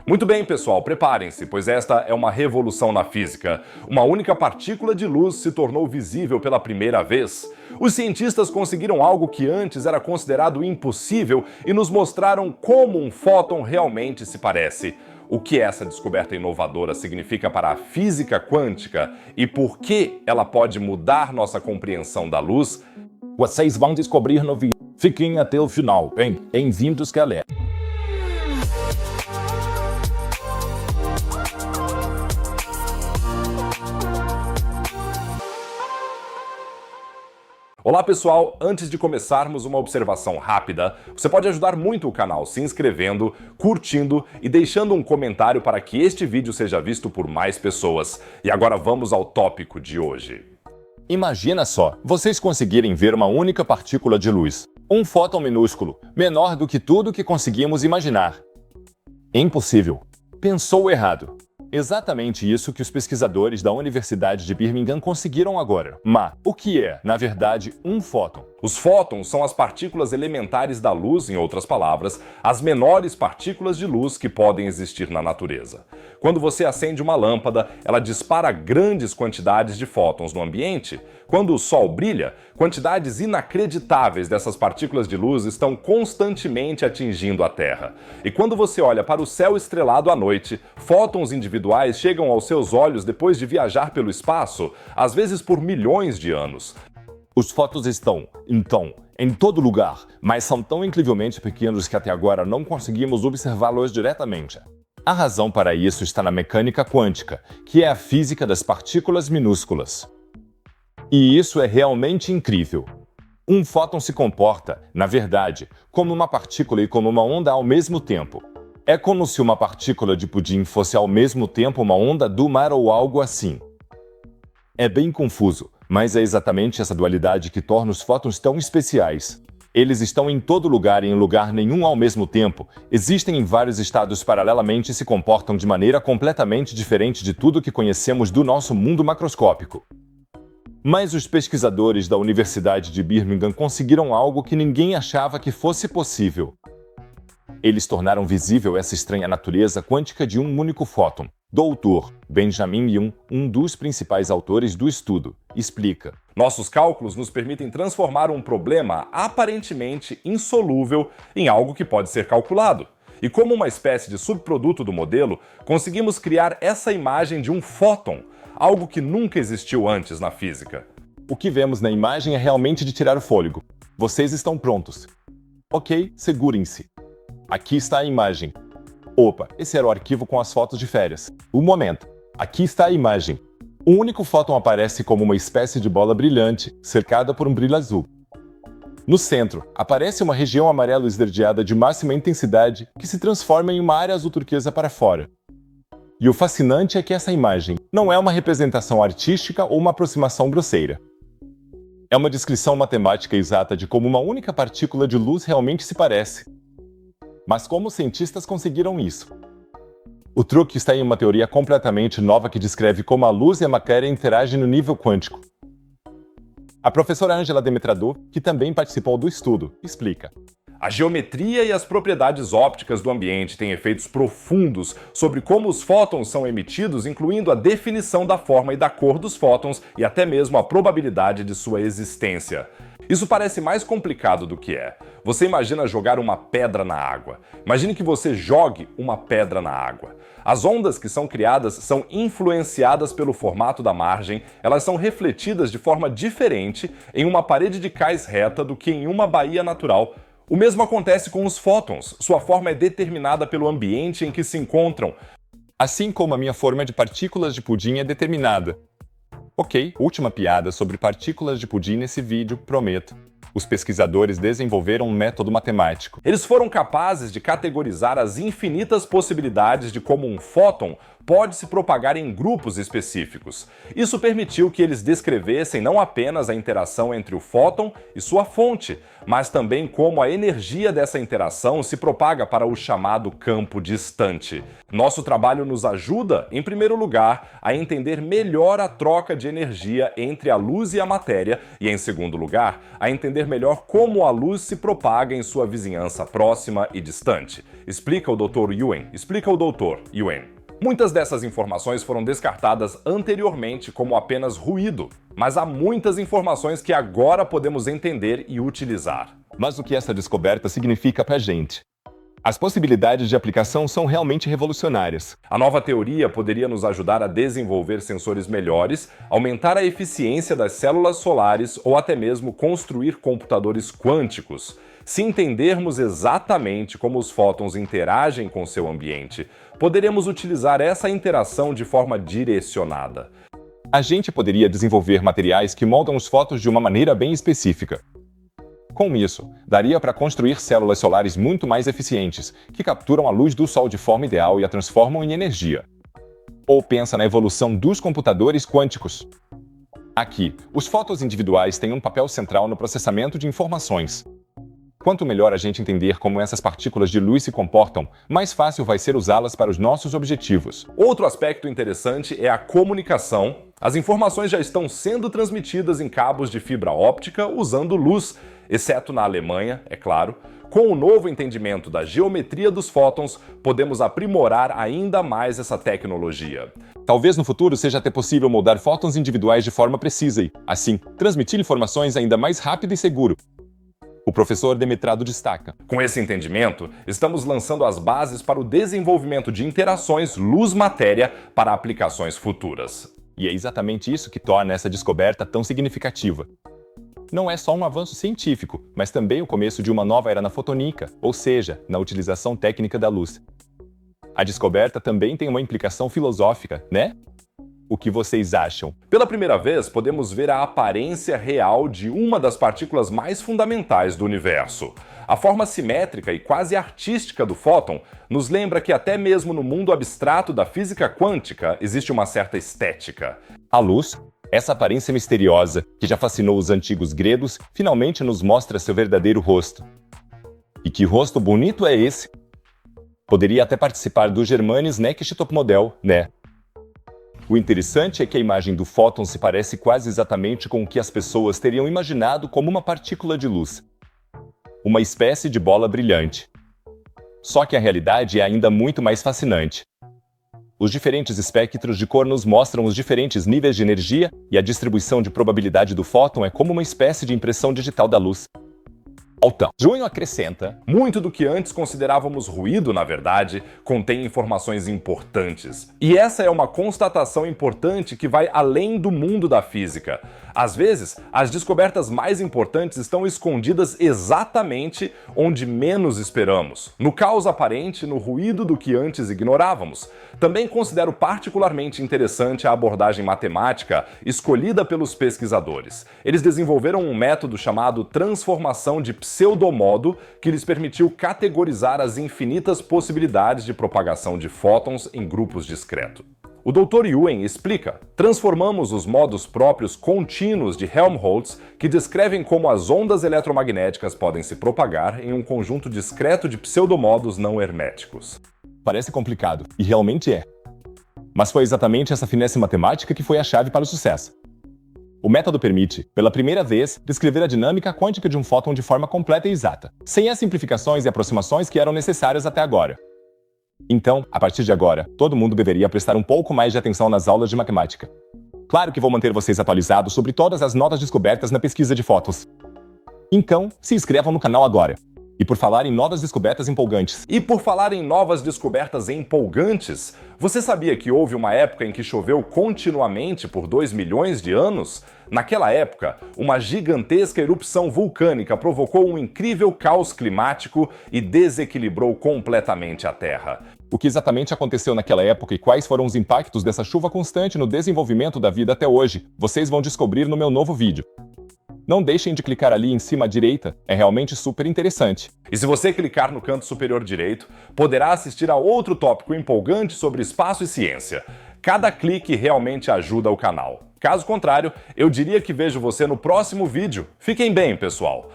Muito bem, pessoal, preparem-se, pois esta é uma revolução na física. Uma única partícula de luz se tornou visível pela primeira vez. Os cientistas conseguiram algo que antes era considerado impossível e nos mostraram como um fóton realmente se parece. O que essa descoberta inovadora significa para a física quântica e por que ela pode mudar nossa compreensão da luz? Vocês vão descobrir no vídeo. Fiquem até o final, hein? Bem-vindos, galera. Olá pessoal, antes de começarmos uma observação rápida, você pode ajudar muito o canal se inscrevendo, curtindo e deixando um comentário para que este vídeo seja visto por mais pessoas. E agora vamos ao tópico de hoje. Imagina só, vocês conseguirem ver uma única partícula de luz, um fóton minúsculo, menor do que tudo que conseguimos imaginar. Impossível. Pensou errado. Exatamente isso que os pesquisadores da Universidade de Birmingham conseguiram agora. Mas o que é, na verdade, um fóton? Os fótons são as partículas elementares da luz, em outras palavras, as menores partículas de luz que podem existir na natureza. Quando você acende uma lâmpada, ela dispara grandes quantidades de fótons no ambiente. Quando o sol brilha, quantidades inacreditáveis dessas partículas de luz estão constantemente atingindo a Terra. E quando você olha para o céu estrelado à noite, fótons individuais chegam aos seus olhos depois de viajar pelo espaço, às vezes por milhões de anos. Os fótons estão, então, em todo lugar, mas são tão incrivelmente pequenos que até agora não conseguimos observá-los diretamente. A razão para isso está na mecânica quântica, que é a física das partículas minúsculas. E isso é realmente incrível. Um fóton se comporta, na verdade, como uma partícula e como uma onda ao mesmo tempo. É como se uma partícula de pudim fosse ao mesmo tempo uma onda do mar ou algo assim. É bem confuso, mas é exatamente essa dualidade que torna os fótons tão especiais. Eles estão em todo lugar e em lugar nenhum ao mesmo tempo, existem em vários estados paralelamente e se comportam de maneira completamente diferente de tudo que conhecemos do nosso mundo macroscópico. Mas os pesquisadores da Universidade de Birmingham conseguiram algo que ninguém achava que fosse possível. Eles tornaram visível essa estranha natureza quântica de um único fóton. Dr. Benjamin Young, um dos principais autores do estudo, explica. Nossos cálculos nos permitem transformar um problema aparentemente insolúvel em algo que pode ser calculado. E como uma espécie de subproduto do modelo, conseguimos criar essa imagem de um fóton, algo que nunca existiu antes na física. O que vemos na imagem é realmente de tirar o fôlego. Vocês estão prontos? Ok, segurem-se. Aqui está a imagem. Opa, esse era o arquivo com as fotos de férias. Um momento. Aqui está a imagem. Um único fóton aparece como uma espécie de bola brilhante, cercada por um brilho azul. No centro, aparece uma região amarelo esverdeada de máxima intensidade que se transforma em uma área azul turquesa para fora. E o fascinante é que essa imagem não é uma representação artística ou uma aproximação grosseira. É uma descrição matemática exata de como uma única partícula de luz realmente se parece. Mas como os cientistas conseguiram isso? O truque está em uma teoria completamente nova que descreve como a luz e a matéria interagem no nível quântico. A professora Angela Demetradou, que também participou do estudo, explica. A geometria e as propriedades ópticas do ambiente têm efeitos profundos sobre como os fótons são emitidos, incluindo a definição da forma e da cor dos fótons e até mesmo a probabilidade de sua existência. Isso parece mais complicado do que é. Você imagina jogar uma pedra na água. Imagine que você jogue uma pedra na água. As ondas que são criadas são influenciadas pelo formato da margem, elas são refletidas de forma diferente em uma parede de cais reta do que em uma baía natural. O mesmo acontece com os fótons. Sua forma é determinada pelo ambiente em que se encontram. Assim como a minha forma de partículas de pudim é determinada. Ok, última piada sobre partículas de pudim nesse vídeo, prometo. Os pesquisadores desenvolveram um método matemático. Eles foram capazes de categorizar as infinitas possibilidades de como um fóton pode se propagar em grupos específicos. Isso permitiu que eles descrevessem não apenas a interação entre o fóton e sua fonte, mas também como a energia dessa interação se propaga para o chamado campo distante. Nosso trabalho nos ajuda, em primeiro lugar, a entender melhor a troca de energia entre a luz e a matéria e, em segundo lugar, a entender melhor como a luz se propaga em sua vizinhança próxima e distante. Explica o Dr. Yuen. Muitas dessas informações foram descartadas anteriormente como apenas ruído, mas há muitas informações que agora podemos entender e utilizar. Mas o que essa descoberta significa pra gente? As possibilidades de aplicação são realmente revolucionárias. A nova teoria poderia nos ajudar a desenvolver sensores melhores, aumentar a eficiência das células solares ou até mesmo construir computadores quânticos. Se entendermos exatamente como os fótons interagem com seu ambiente, poderemos utilizar essa interação de forma direcionada. A gente poderia desenvolver materiais que moldam os fótons de uma maneira bem específica. Com isso, daria para construir células solares muito mais eficientes, que capturam a luz do Sol de forma ideal e a transformam em energia. Ou pensa na evolução dos computadores quânticos. Aqui, os fótons individuais têm um papel central no processamento de informações. Quanto melhor a gente entender como essas partículas de luz se comportam, mais fácil vai ser usá-las para os nossos objetivos. Outro aspecto interessante é a comunicação. As informações já estão sendo transmitidas em cabos de fibra óptica usando luz, exceto na Alemanha, é claro. Com o novo entendimento da geometria dos fótons, podemos aprimorar ainda mais essa tecnologia. Talvez no futuro seja até possível moldar fótons individuais de forma precisa e, assim, transmitir informações ainda mais rápido e seguro. O professor Demetrado destaca. Com esse entendimento, estamos lançando as bases para o desenvolvimento de interações luz-matéria para aplicações futuras. E é exatamente isso que torna essa descoberta tão significativa. Não é só um avanço científico, mas também o começo de uma nova era na fotônica, ou seja, na utilização técnica da luz. A descoberta também tem uma implicação filosófica, né? O que vocês acham? Pela primeira vez, podemos ver a aparência real de uma das partículas mais fundamentais do universo. A forma simétrica e quase artística do fóton nos lembra que até mesmo no mundo abstrato da física quântica existe uma certa estética. A luz, essa aparência misteriosa que já fascinou os antigos gregos, finalmente nos mostra seu verdadeiro rosto. E que rosto bonito é esse? Poderia até participar do Germanis Next Top Model, né? O interessante é que a imagem do fóton se parece quase exatamente com o que as pessoas teriam imaginado como uma partícula de luz. Uma espécie de bola brilhante. Só que a realidade é ainda muito mais fascinante. Os diferentes espectros de cor nos mostram os diferentes níveis de energia e a distribuição de probabilidade do fóton é como uma espécie de impressão digital da luz. Então, Junho acrescenta: muito do que antes considerávamos ruído, na verdade, contém informações importantes. E essa é uma constatação importante que vai além do mundo da física. Às vezes, as descobertas mais importantes estão escondidas exatamente onde menos esperamos, no caos aparente, no ruído do que antes ignorávamos. Também considero particularmente interessante a abordagem matemática escolhida pelos pesquisadores. Eles desenvolveram um método chamado transformação de pseudomodo que lhes permitiu categorizar as infinitas possibilidades de propagação de fótons em grupos discretos. O Dr. Yuen explica: transformamos os modos próprios contínuos de Helmholtz, que descrevem como as ondas eletromagnéticas podem se propagar, em um conjunto discreto de pseudomodos não herméticos. Parece complicado, e realmente é. Mas foi exatamente essa finesse matemática que foi a chave para o sucesso. O método permite, pela primeira vez, descrever a dinâmica quântica de um fóton de forma completa e exata, sem as simplificações e aproximações que eram necessárias até agora. Então, a partir de agora, todo mundo deveria prestar um pouco mais de atenção nas aulas de matemática. Claro que vou manter vocês atualizados sobre todas as novas descobertas na pesquisa de fótons. Então, se inscrevam no canal agora. E por falar em novas descobertas empolgantes, você sabia que houve uma época em que choveu continuamente por 2 milhões de anos? Naquela época, uma gigantesca erupção vulcânica provocou um incrível caos climático e desequilibrou completamente a Terra. O que exatamente aconteceu naquela época e quais foram os impactos dessa chuva constante no desenvolvimento da vida até hoje, vocês vão descobrir no meu novo vídeo. Não deixem de clicar ali em cima à direita, é realmente super interessante. E se você clicar no canto superior direito, poderá assistir a outro tópico empolgante sobre espaço e ciência. Cada clique realmente ajuda o canal. Caso contrário, eu diria que vejo você no próximo vídeo. Fiquem bem, pessoal!